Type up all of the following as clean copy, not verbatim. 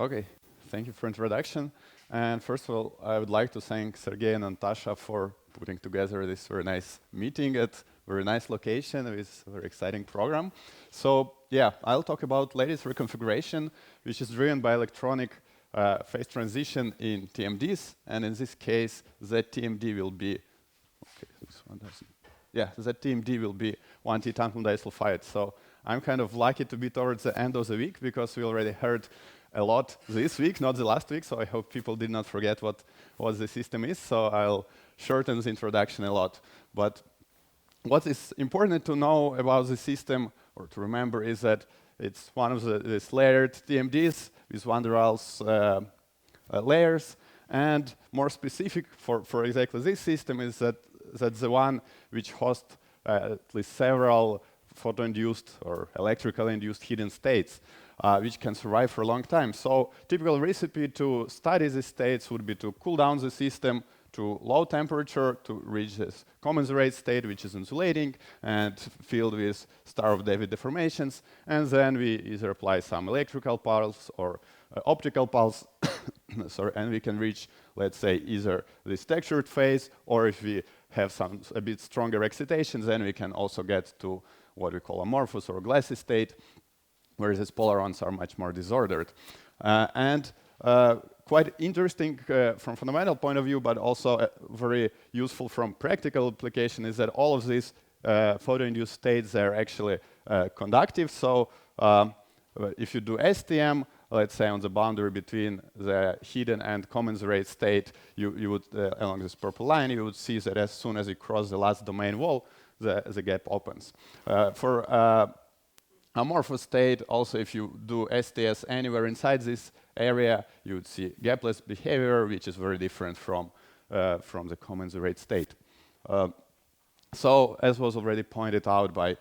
Okay, thank you for introduction. And first of all, I would like to thank Sergei and Natasha for putting together this very nice meeting at very nice location with a very exciting program. So yeah, I'll talk about lattice reconfiguration, which is driven by electronic phase transition in TMDs. And in this case, that TMD will be, okay, this one doesn't. Yeah, that TMD will be 1T tantalum disulfide. So I'm kind of lucky to be towards the end of the week because we already heard a lot this week, not the last week, so I hope people did not forget what the system is, so I'll shorten the introduction a lot. But what is important to know about the system, or to remember, is that it's one of these layered TMDs with van der Waals layers, and more specific for exactly this system is that that's the one which hosts at least several photo-induced or electrical-induced hidden states, which can survive for a long time. So typical recipe to study these states would be to cool down the system to low temperature to reach this commensurate state, which is insulating and filled with Star of David deformations. And then we either apply some electrical pulse or optical pulse, sorry, and we can reach, let's say, either this textured phase, or if we have a bit stronger excitation, then we can also get to what we call amorphous or glassy state, where these polarons are much more disordered. Quite interesting from fundamental point of view, but also very useful from practical application, is that all of these photo-induced states are actually conductive. So if you do STM, let's say on the boundary between the hidden and commensurate state, you would, along this purple line, you would see that as soon as you cross the last domain wall, the gap opens. For amorphous state, also if you do STS anywhere inside this area, you would see gapless behavior, which is very different from the commensurate state. So, as was already pointed out by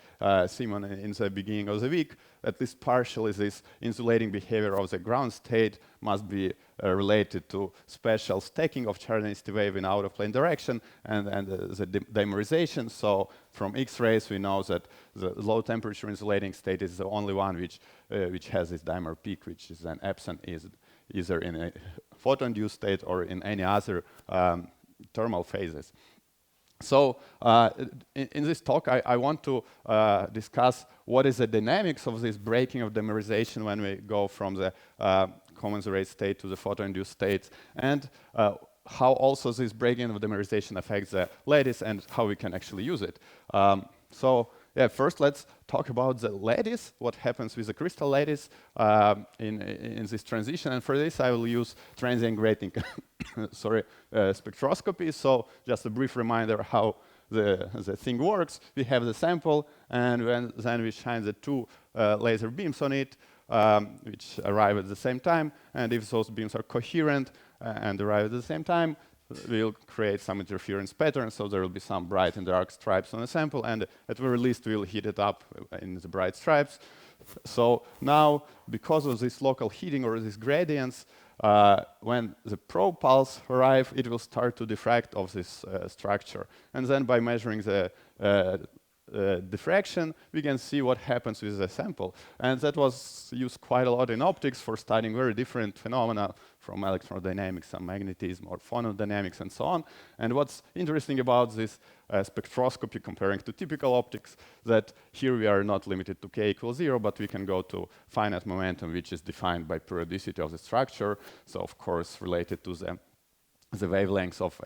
Simon in the beginning of the week, at least partially this insulating behavior of the ground state must be related to special stacking of charge density wave in out-of-plane direction and the dimerization. So, from X-rays, we know that the low-temperature insulating state is the only one which has this dimer peak, which is then absent either in a photo-induced state or in any other thermal phases. So in this talk, I want to discuss what is the dynamics of this breaking of dimerization when we go from the commensurate state to the photo-induced states, and how also this breaking of dimerization affects the lattice and how we can actually use it. So yeah, first let's talk about the lattice, what happens with the crystal lattice in this transition. And for this, I will use transient grating spectroscopy. So just a brief reminder how the thing works. We have the sample, and then we shine the two laser beams on it, which arrive at the same time. And if those beams are coherent and arrive at the same time, we'll create some interference pattern, so there will be some bright and dark stripes on the sample, and at very least we'll heat it up in the bright stripes. So now, because of this local heating or these gradients, when the probe pulse arrive, it will start to diffract of this structure. And then by measuring the diffraction, we can see what happens with the sample. And that was used quite a lot in optics for studying very different phenomena from electrodynamics and magnetism or phonodynamics and so on. And what's interesting about this spectroscopy comparing to typical optics, that here we are not limited to k equals 0, but we can go to finite momentum, which is defined by periodicity of the structure. So of course related to the wavelengths of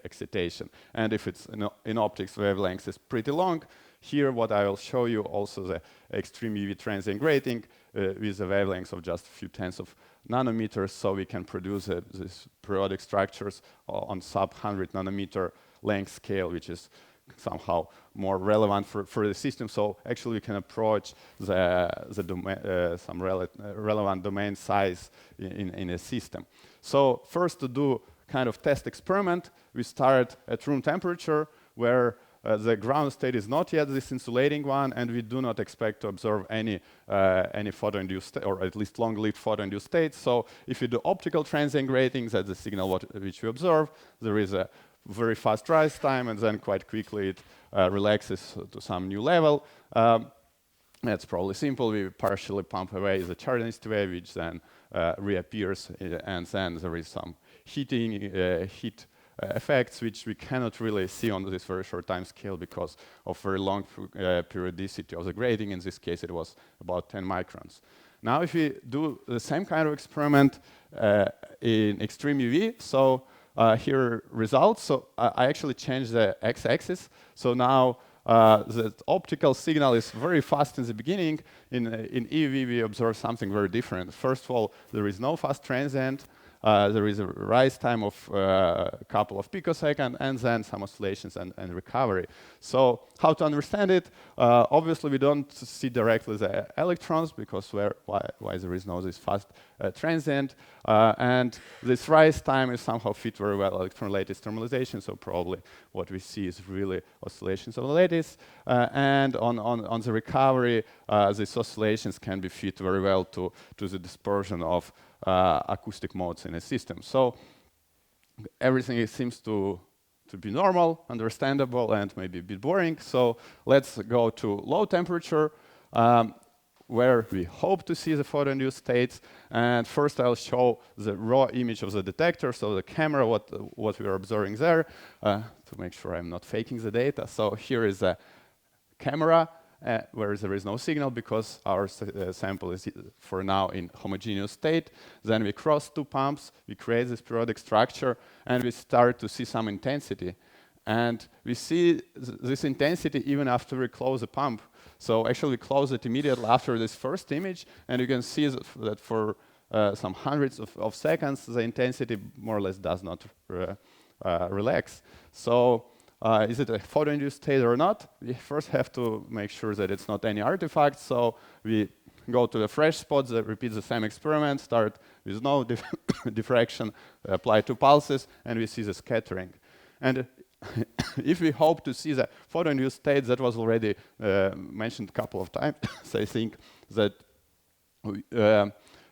excitation. And if it's in optics, wavelength is pretty long. Here, what I will show you also the extreme UV transient grating with the wavelengths of just a few tenths of nanometers, so we can produce these periodic structures on sub-100 nanometer length scale, which is somehow more relevant for the system. So actually we can approach some relevant domain size in a system. So first, to do kind of test experiment, we start at room temperature, where the ground state is not yet this insulating one, and we do not expect to observe any photo-induced, or at least long-lived photo-induced states. So if you do optical transient grating, that's the signal which we observe. There is a very fast rise time, and then quite quickly it relaxes to some new level. That's probably simple. We partially pump away the charge density wave, which then reappears, and then there is some heat effects which we cannot really see on this very short time scale because of very long periodicity of the grading. In this case, it was about 10 microns. Now, if we do the same kind of experiment in extreme UV, so here results. So I actually changed the x-axis. So now the optical signal is very fast in the beginning. In EUV, we observe something very different. First of all, there is no fast transient. There is a rise time of a couple of picoseconds, and then some oscillations and recovery. So how to understand it? Obviously, we don't see directly the electrons, because why there is no this fast transient. And this rise time is somehow fit very well electron lattice thermalization, so probably what we see is really oscillations of the lattice. And on the recovery, these oscillations can be fit very well to the dispersion of acoustic modes in a system. So everything seems to be normal, understandable, and maybe a bit boring. So let's go to low temperature, where we hope to see the photoinduced states. And first I'll show the raw image of the detector, so the camera, what we are observing there, to make sure I'm not faking the data. So here is a camera, where there is no signal because our sample is for now in homogeneous state. Then we cross two pumps, we create this periodic structure, and we start to see some intensity. And we see this intensity even after we close the pump. So actually we close it immediately after this first image, and you can see that for some hundreds of seconds, the intensity more or less does not relax. So is it a photoinduced state or not? We first have to make sure that it's not any artifact. So we go to the fresh spots that repeat the same experiment, start with no diffraction, apply 2 pulses, and we see the scattering. And if we hope to see the photoinduced state, that was already mentioned a couple of times, I think that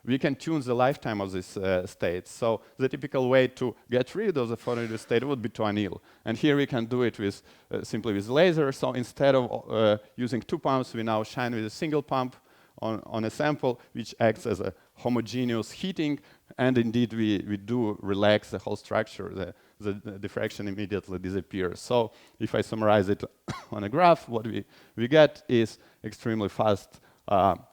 we can tune the lifetime of this state. So the typical way to get rid of the photoinduced state would be to anneal. And here we can do it with simply with laser. So instead of using 2 pumps, we now shine with a single pump on a sample, which acts as a homogeneous heating. And indeed, we do relax the whole structure. The diffraction immediately disappears. So if I summarize it on a graph, what we get is extremely fast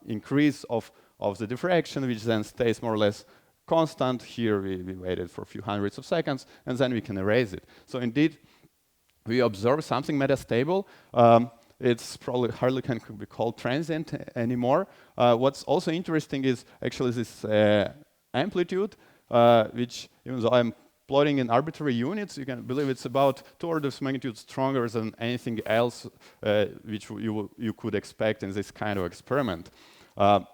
increase of the diffraction, which then stays more or less constant. Here we waited for a few hundreds of seconds, and then we can erase it. So indeed, we observe something metastable. It's probably hardly can be called transient anymore. What's also interesting is actually this amplitude, which, even though I'm plotting in arbitrary units, you can believe it's about 2 orders of magnitude stronger than anything else which you could expect in this kind of experiment. Of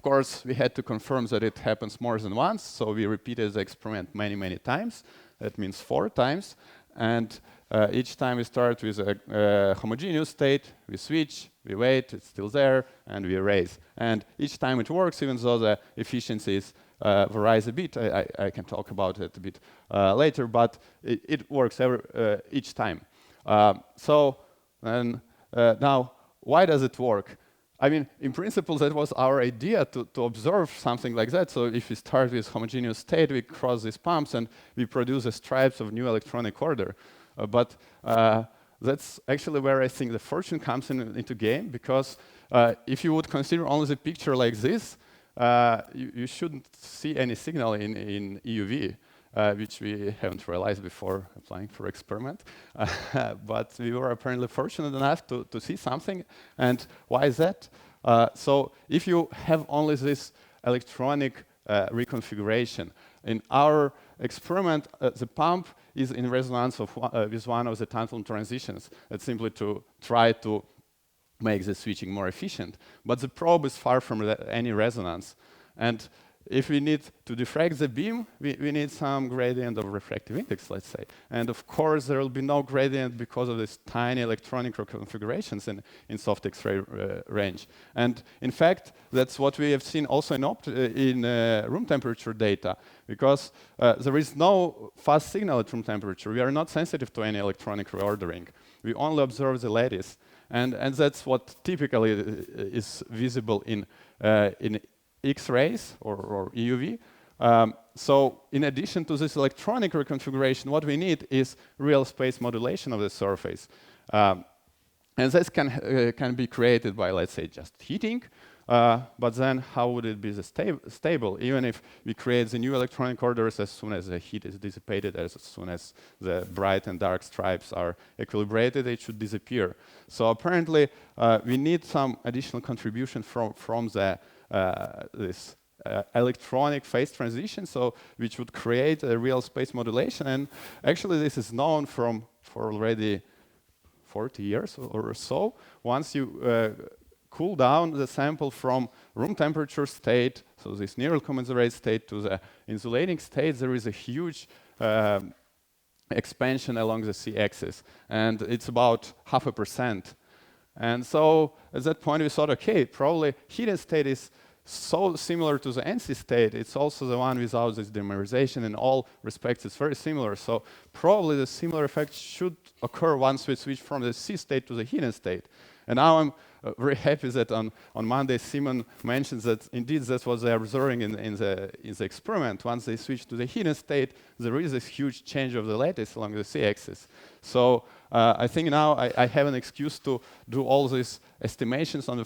course, we had to confirm that it happens more than once, so we repeated the experiment many times. That means 4 times. And each time we start with a homogeneous state, we switch, we wait, it's still there, and we erase. And each time it works, even though the efficiencies varies a bit. I can talk about it a bit later, but it works each time. Now, why does it work? I mean, in principle, that was our idea to observe something like that. So if we start with homogeneous state, we cross these pumps and we produce the stripes of new electronic order. But that's actually where I think the fortune comes into game, because if you would consider only the picture like this, you shouldn't see any signal in EUV. Which we haven't realized before applying for experiment. But we were apparently fortunate enough to see something. And why is that? So if you have only this electronic reconfiguration, in our experiment, the pump is in resonance with one of the tantalum transitions. That's simply to try to make the switching more efficient. But the probe is far from any resonance. And if we need to diffract the beam, we need some gradient of refractive index, let's say. And of course, there will be no gradient because of these tiny electronic reconfigurations in soft X-ray range. And in fact, that's what we have seen also in room temperature data, because there is no fast signal at room temperature. We are not sensitive to any electronic reordering. We only observe the lattice. And that's what typically is visible in X-rays or EUV. So in addition to this electronic reconfiguration, what we need is real space modulation of the surface. And this can be created by, let's say, just heating. But then how would it be stable? Even if we create the new electronic orders as soon as the heat is dissipated, as soon as the bright and dark stripes are equilibrated, it should disappear. So apparently, we need some additional contribution from the this electronic phase transition, so which would create a real space modulation. And actually, this is known for already 40 years or so. Once you cool down the sample from room temperature state, so this near commensurate state, to the insulating state, there is a huge expansion along the c-axis, and it's about 0.5%. And so at that point we thought, okay, probably hidden state is so similar to the NC state. It's also the one without this dimerization. In all respects, it's very similar. So probably the similar effect should occur once we switch from the C state to the hidden state. And now I'm very happy that on Monday, Simon mentions that indeed that's what they're observing in the experiment. Once they switch to the hidden state, there is this huge change of the lattice along the c-axis. So I think now I have an excuse to do all these estimations on the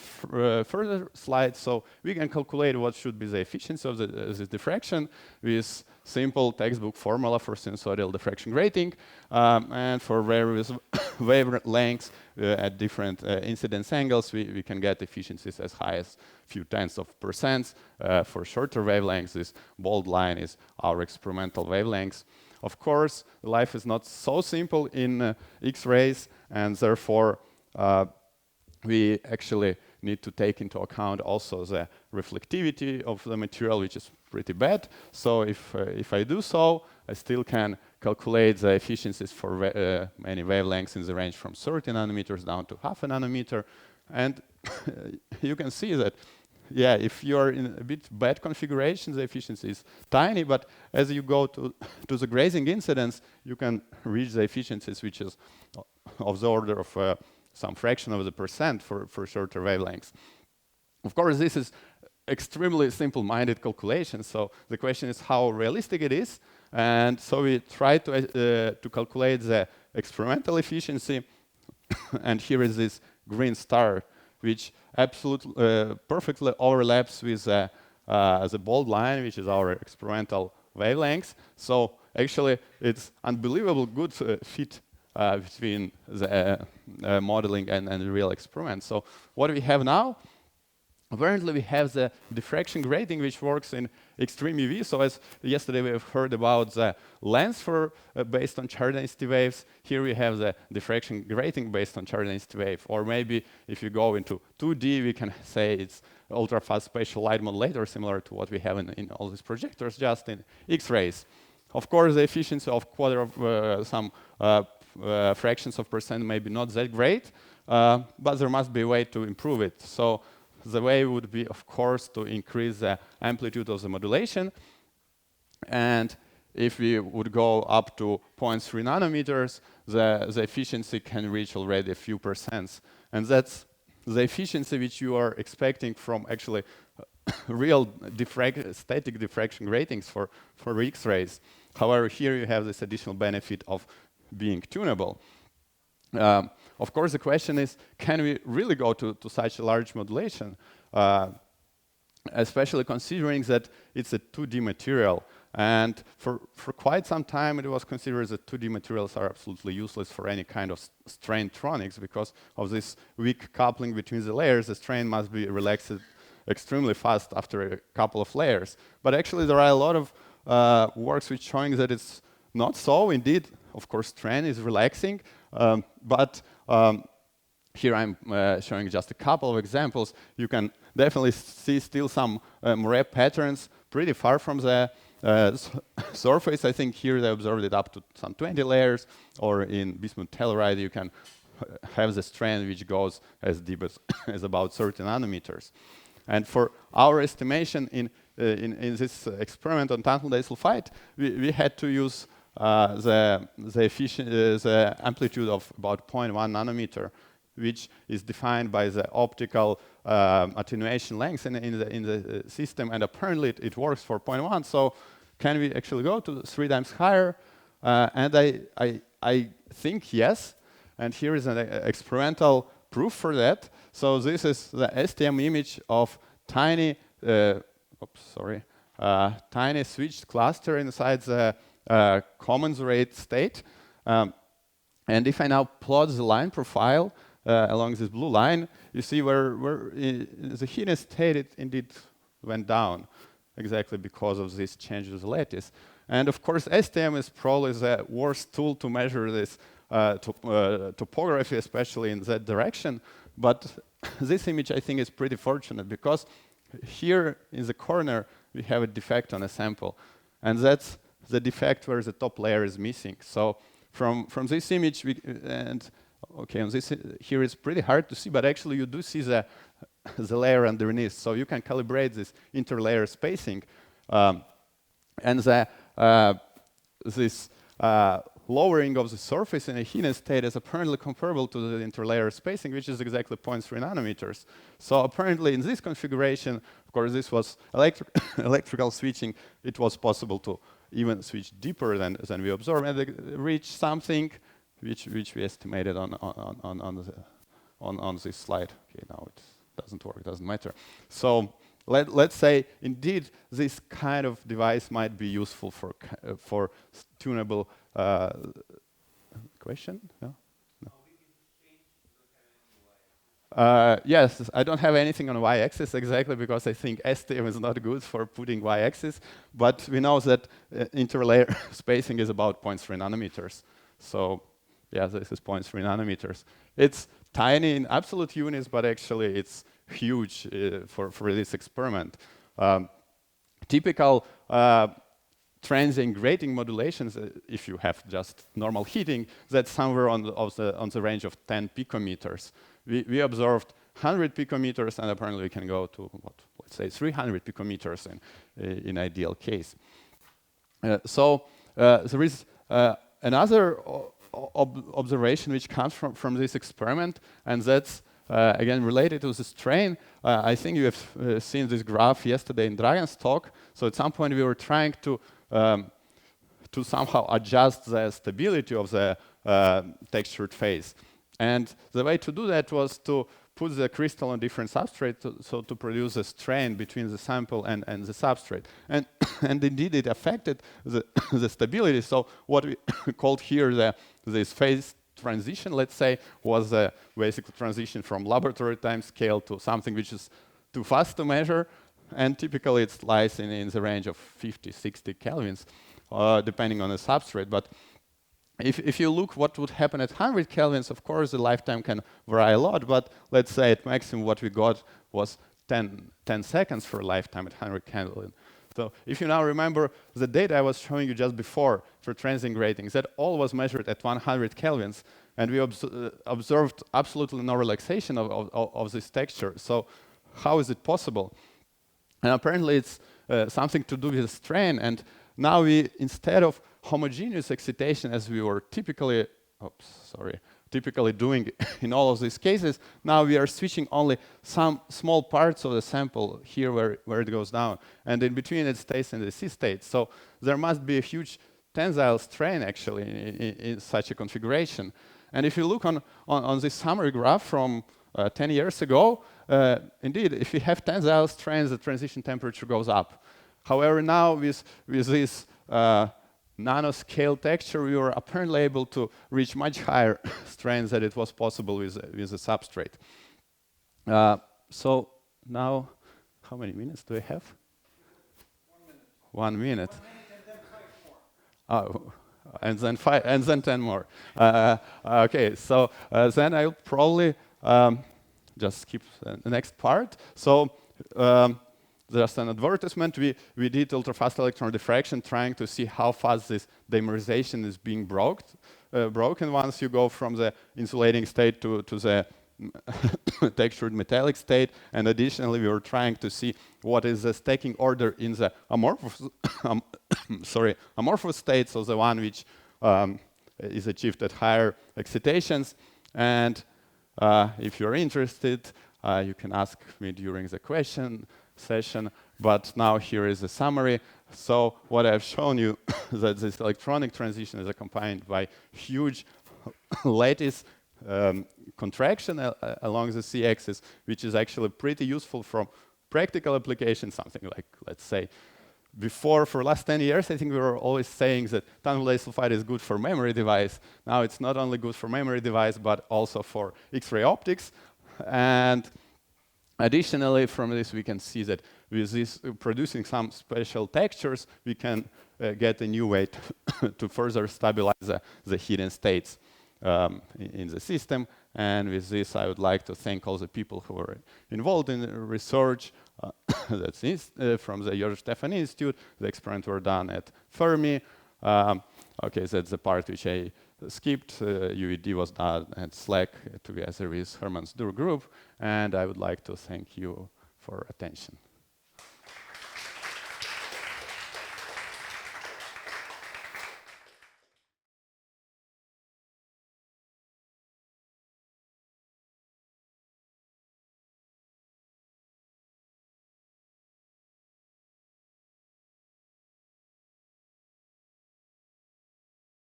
further slides. So we can calculate what should be the efficiency of this diffraction with simple textbook formula for sinusoidal diffraction grating, and for various wavelengths at different incidence angles, we can get efficiencies as high as a few tenths of percents. For shorter wavelengths, this bold line is our experimental wavelengths. Of course, life is not so simple in X-rays, and therefore we actually need to take into account also the reflectivity of the material, which is pretty bad. So if I do so, I still can calculate the efficiencies for many wavelengths in the range from 30 nanometers down to 0.5 nanometer. And you can see that, yeah, if you're in a bit bad configuration, the efficiency is tiny, but as you go to the grazing incidence, you can reach the efficiencies which is of the order of some fraction of the percent for shorter wavelengths. Of course, this is extremely simple-minded calculation, so the question is how realistic it is. And so we try to calculate the experimental efficiency, and here is this green star, which absolutely perfectly overlaps with the bold line, which is our experimental wavelengths. So actually, it's unbelievable good fit between the modeling and the real experiment. So what we have now, apparently we have the diffraction grating, which works in extreme UV. So as yesterday we have heard about the lens for based on charge density waves, here we have the diffraction grating based on charge density wave. Or maybe if you go into 2D, we can say it's ultra-fast spatial light modulator, similar to what we have in all these projectors, just in X-rays. Of course, the efficiency of quarter of some fractions of percent may be not that great, but there must be a way to improve it. So the way would be, of course, to increase the amplitude of the modulation. And if we would go up to 0.3 nanometers, the efficiency can reach already a few percents. And that's the efficiency which you are expecting from actually real static diffraction gratings for X-rays. However, here you have this additional benefit of being tunable. Of course, the question is, can we really go to such a large modulation? Especially considering that it's a 2D material. And for quite some time, it was considered that 2D materials are absolutely useless for any kind of strain tronics because of this weak coupling between the layers. The strain must be relaxed extremely fast after a couple of layers. But actually, there are a lot of works which showing that it's not so. Indeed, of course, strain is relaxing, but here I'm showing just a couple of examples. You can definitely see still some moire patterns pretty far from the surface. I think here they observed it up to some 20 layers, or in bismuth telluride you can have the strain which goes as deep as about 30 nanometers. And for our estimation in this experiment on tantalum disulfide, we had to use the amplitude of about 0.1 nanometer, which is defined by the optical attenuation length in the system, and apparently it works for 0.1. So can we actually go to 3 times higher? And I think yes. And here is an experimental proof for that. So this is the STM image of tiny, tiny switched cluster inside the commensurate state. And if I now plot the line profile along this blue line, you see where the hidden state it indeed went down, exactly because of this change of the lattice. And of course, STM is probably the worst tool to measure this topography, especially in that direction. But this image, I think, is pretty fortunate because here in the corner, we have a defect on a sample. And that's the defect where the top layer is missing. So from this image, on this here it's pretty hard to see, but actually you do see the layer underneath. So you can calibrate this interlayer spacing. And this lowering of the surface in a hidden state is apparently comparable to the interlayer spacing, which is exactly 0.3 nanometers. So apparently in this configuration, of course, this was electrical switching. It was possible to even switch deeper than we observed and reach something which we estimated on this slide. Okay, now it doesn't work, doesn't matter. So let's say indeed this kind of device might be useful for tunable question. No? Yes, I don't have anything on y-axis exactly because I think STM is not good for putting y-axis, but we know that interlayer spacing is about 0.3 nanometers. So yeah, this is 0.3 nanometers. It's tiny in absolute units, but actually it's huge for this experiment. Typical transient grating modulations, if you have just normal heating, that's somewhere on the range of 10 picometers. We observed 100 picometers, and apparently we can go to, let's say 300 picometers in ideal case. So there is another observation which comes from this experiment, and that's again related to the strain. I think you have seen this graph yesterday in Dragan's talk. So at some point we were trying to somehow adjust the stability of the textured phase. And the way to do that was to put the crystal on different substrate to produce a strain between the sample and the substrate. And indeed it affected the stability. So what we called here this phase transition, let's say, was a basic transition from laboratory time scale to something which is too fast to measure. And typically it lies in the range of 50, 60 kelvins, depending on the substrate. But if you look what would happen at 100 kelvins, of course, the lifetime can vary a lot. But let's say at maximum what we got was 10 seconds for lifetime at 100 kelvin. So if you now remember the data I was showing you just before for transient gratings, that all was measured at 100 kelvins. And we observed absolutely no relaxation of this texture. So how is it possible? And apparently it's something to do with the strain. And now we, instead of homogeneous excitation as we were typically doing in all of these cases, now we are switching only some small parts of the sample here where it goes down. And in between it stays in the C state. So there must be a huge tensile strain actually in such a configuration. And if you look on this summary graph from 10 years ago, indeed, if you have tensile strains, the transition temperature goes up. However, now with this nanoscale texture, we were apparently able to reach much higher strains than it was possible with the substrate. So now, how many minutes do I have? 1 minute. 1 minute. 1 minute and then 5 more. Oh, and then 10 more. Okay, so then I'll probably just skip the next part. So there's an advertisement. We did ultrafast electron diffraction, trying to see how fast this dimerization is being broken once you go from the insulating state to the textured metallic state. And additionally, we were trying to see what is the stacking order in the amorphous, amorphous state, so the one which is achieved at higher excitations. And if you're interested, You can ask me during the question session, but now here is a summary. So what I've shown you that this electronic transition is accompanied by huge lattice contraction along the c-axis, which is actually pretty useful from practical application, something like, let's say, before, for last 10 years, I think we were always saying that tungsten sulfide is good for memory device. Now it's not only good for memory device, but also for X-ray optics. And additionally, from this, we can see that with this producing some special textures, we can get a new way to further stabilize the hidden states in the system. And with this, I would like to thank all the people who were involved in the research. That's from the George Stefan Institute. The experiments were done at Fermi. Okay, that's the part which I skipped. UED was done at SLAC together with Herman's Dur group. And I would like to thank you for attention.